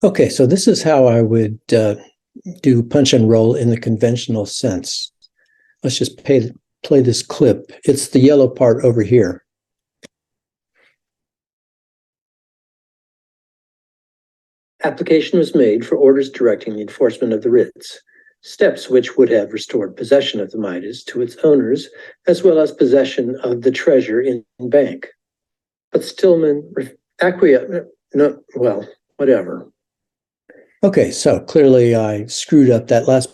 Okay, so this is how I would do punch and roll in the conventional sense. Let's just play this clip. It's the yellow part over here. Application was made for orders directing the enforcement of the writs, steps which would have restored possession of the Midas to its owners, as well as possession of the treasure in bank. But Stillman whatever. Okay, so clearly I screwed up that last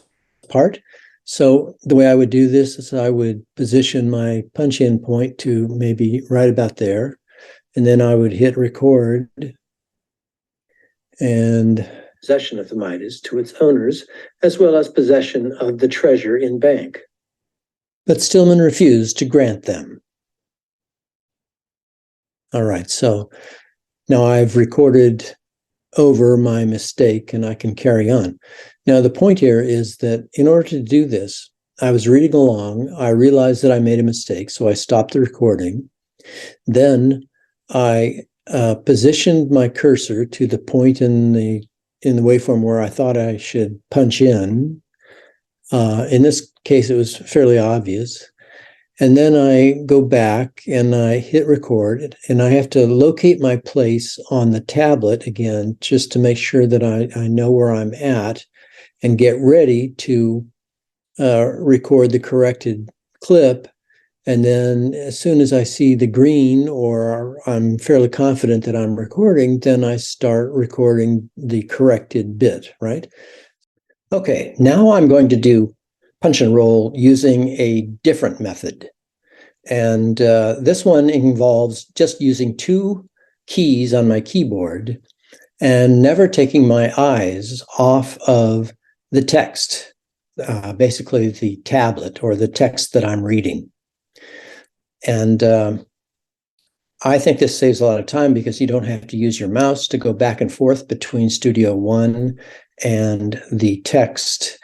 part. So the way I would do this is I would position my punch-in point to maybe right about there, and then I would hit record and possession of the Midas to its owners, as well as possession of the treasure in bank. But Stillman refused to grant them. All right, so now I've recorded over my mistake and I can carry on. Now, the point here is that in order to do this, I was reading along, I realized that I made a mistake, so I stopped the recording. Then I positioned my cursor to the point in the waveform where I thought I should punch in. In this case, it was fairly obvious. And then I go back and I hit record, and I have to locate my place on the tablet again, just to make sure that I know where I'm at and get ready to record the corrected clip. And then as soon as I see the green, or I'm fairly confident that I'm recording, then I start recording the corrected bit, right? Okay, now I'm going to do punch and roll using a different method. And this one involves just using two keys on my keyboard and never taking my eyes off of the text, basically the tablet or the text that I'm reading. And I think this saves a lot of time because you don't have to use your mouse to go back and forth between Studion One and the text.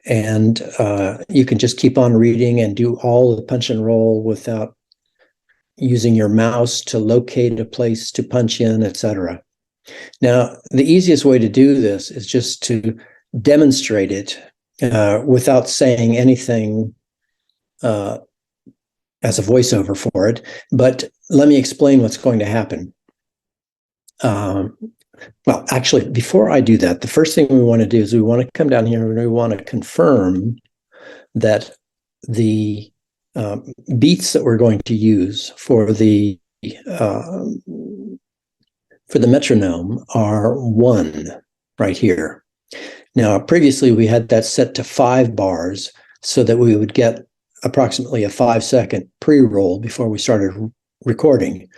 And you can just keep on reading and do all the punch and roll without using your mouse to locate a place to punch in, etc. Now, the easiest way to do this is just to demonstrate it without saying anything as a voiceover for it. But let me explain what's going to happen. Well, actually, before I do that, the first thing we want to do is we want to come down here and we want to confirm that the beats that we're going to use for the metronome are 1 right here. Now, previously we had that set to 5 bars so that we would get approximately a 5-second pre-roll before we started recording.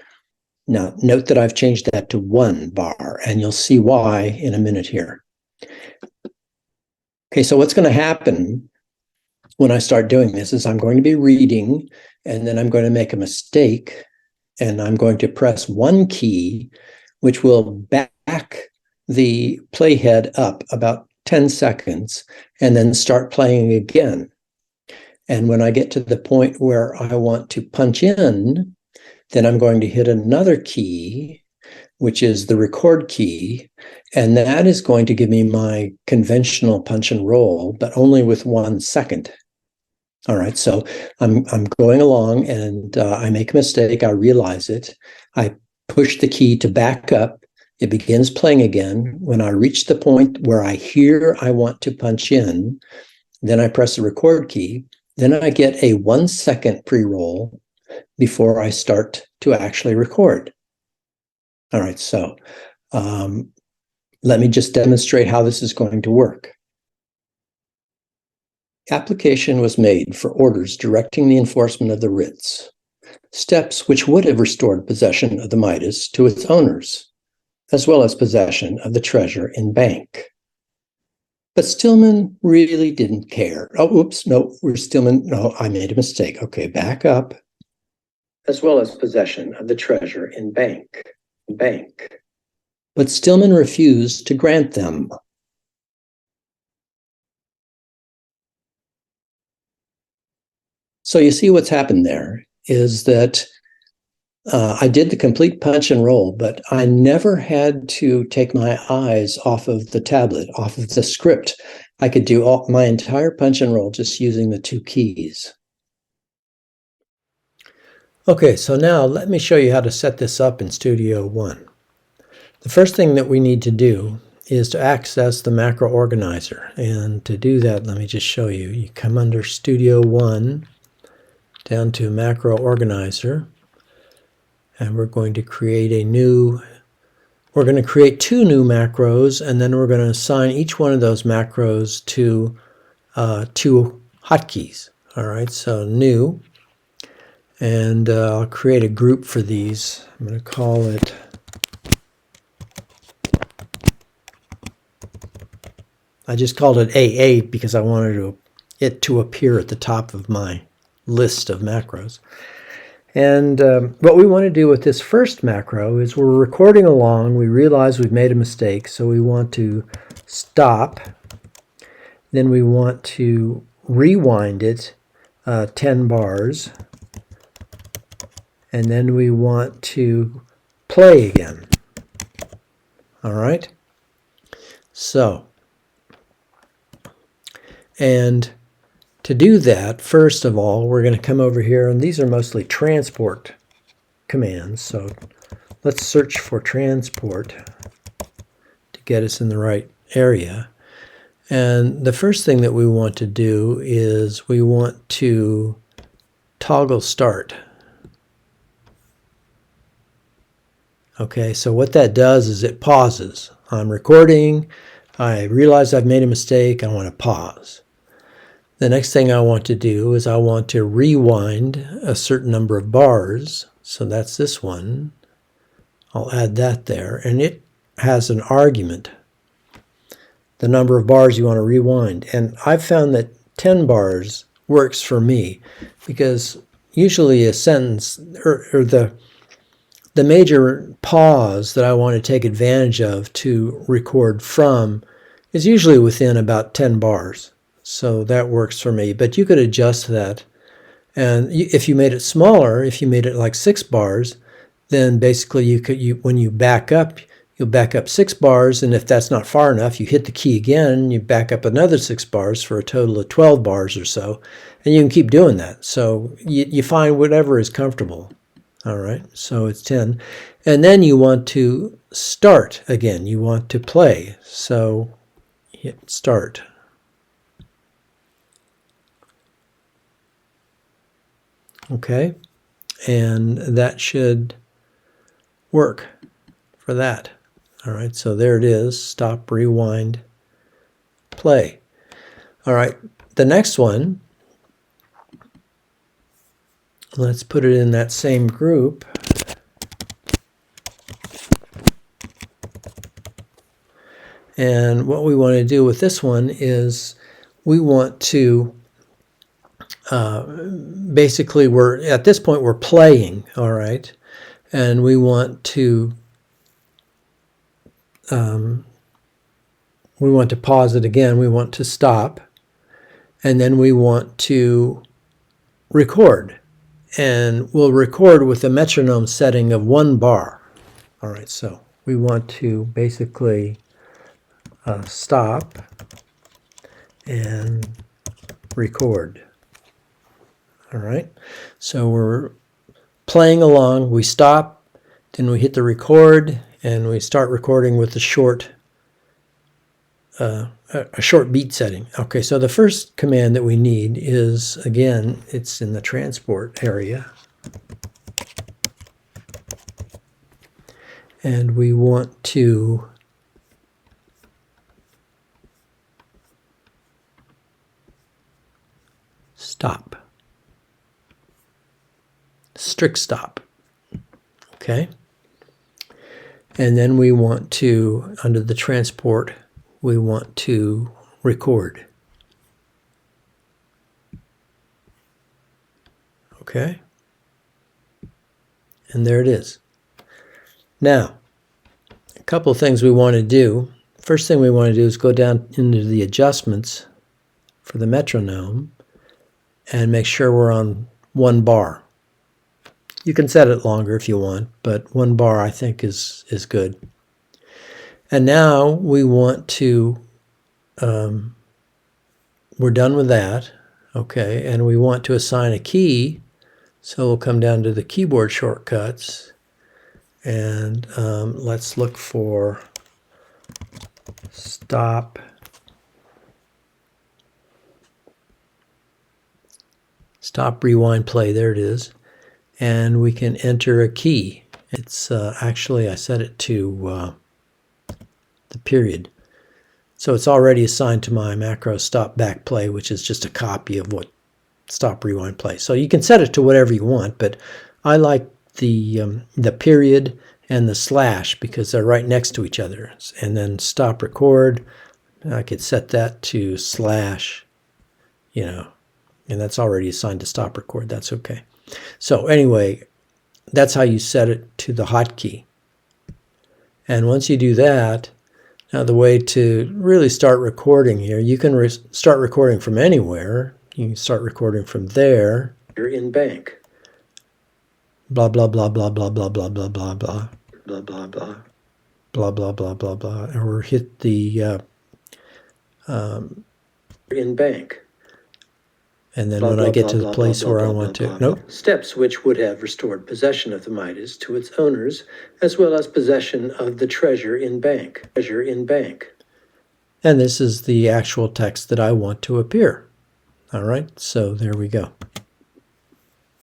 Now, note that I've changed that to 1 bar, and you'll see why in a minute here. Okay, so what's going to happen when I start doing this is I'm going to be reading, and then I'm going to make a mistake, and I'm going to press 1 key, which will back the playhead up about 10 seconds, and then start playing again. And when I get to the point where I want to punch in, then I'm going to hit another key, which is the record key, and that is going to give me my conventional punch and roll, but only with 1 second. All right, so I'm going along and I make a mistake, I realize it, I push the key to back up, it begins playing again. When I reach the point where I hear I want to punch in, then I press the record key, then I get a 1 second pre-roll before I start to actually record. All right, so let me just demonstrate how this is going to work. Application was made for orders directing the enforcement of the writs, steps which would have restored possession of the Midas to its owners, as well as possession of the treasure in bank. But Stillman really didn't care. Oh, oops, no, I made a mistake. Okay, back up. As well as possession of the treasure in bank. But Stillman refused to grant them. So you see what's happened there is that I did the complete punch and roll, but I never had to take my eyes off of the tablet, off of the script. I could do my entire punch and roll just using the 2 keys. Okay, so now let me show you how to set this up in Studio One. The first thing that we need to do is to access the macro organizer. And to do that, let me just show you. You come under Studio One, down to macro organizer, and we're going to create we're going to create 2 new macros, and then we're going to assign each one of those macros to 2 hotkeys. All right, so new, and I'll create a group for these. I'm going to call it I just called it AA because I wanted it to appear at the top of my list of macros. And what we want to do with this first macro is we're recording along. We realize we've made a mistake, so we want to stop. Then we want to rewind it 10 bars. And then we want to play again. All right? So, and to do that, first of all, we're going to come over here, and these are mostly transport commands. So let's search for transport to get us in the right area. And the first thing that we want to do is we want to toggle start. Okay, so what that does is it pauses. I'm recording. I realize I've made a mistake. I want to pause. The next thing I want to do is I want to rewind a certain number of bars. So that's this one. I'll add that there. And it has an argument, the number of bars you want to rewind. And I've found that 10 bars works for me because usually a sentence or the major pause that I want to take advantage of to record from is usually within about 10 bars. So that works for me, but you could adjust that. And if you made it smaller, if you made it like 6 bars, then basically when you back up, you'll back up 6 bars, and if that's not far enough, you hit the key again, you back up another 6 bars for a total of 12 bars or so, and you can keep doing that. So you find whatever is comfortable. All right, so it's 10. And then you want to start again. You want to play. So hit start. Okay, and that should work for that. All right, so there it is. Stop, rewind, play. All right, the next one, let's put it in that same group. And what we want to do with this one is we want to basically at this point we're playing, all right, and we want to pause it again. We want to stop, and then we want to record, and we'll record with a metronome setting of 1 bar. All right, so we want to basically stop and record. All right, so we're playing along, we stop, then we hit the record, and we start recording with a short beat setting. Okay, so the first command that we need is, again, it's in the transport area. And we want to stop. Strict stop. Okay. And then we want to, under the transport, we want to record. Okay. And there it is. Now, a couple of things we want to do. First thing we want to do is go down into the adjustments for the metronome and make sure we're on 1 bar. You can set it longer if you want, but 1 bar I think is good. And now we want to, we're done with that, okay, and we want to assign a key. So we'll come down to the keyboard shortcuts, and let's look for stop, rewind, play. There it is. And we can enter a key. It's actually, I set it to the period. So it's already assigned to my macro stop, back, play, which is just a copy of what stop, rewind, play. So you can set it to whatever you want, but I like the period and the slash because they're right next to each other. And then stop record, I could set that to slash, you know, and that's already assigned to stop record. That's okay. So anyway, that's how you set it to the hotkey. And once you do that, now the way to really start recording here, you can start recording from anywhere. You can start recording from there. You're in bank. Blah, blah, blah, blah, blah, blah, blah, blah, blah, blah, blah, blah, blah, blah, blah, blah, blah, blah, or hit the in bank. And then when I get to the place where I want to, nope. Steps which would have restored possession of the Midas to its owners, as well as possession of the treasure in bank. Treasure in bank. And this is the actual text that I want to appear. All right, so there we go.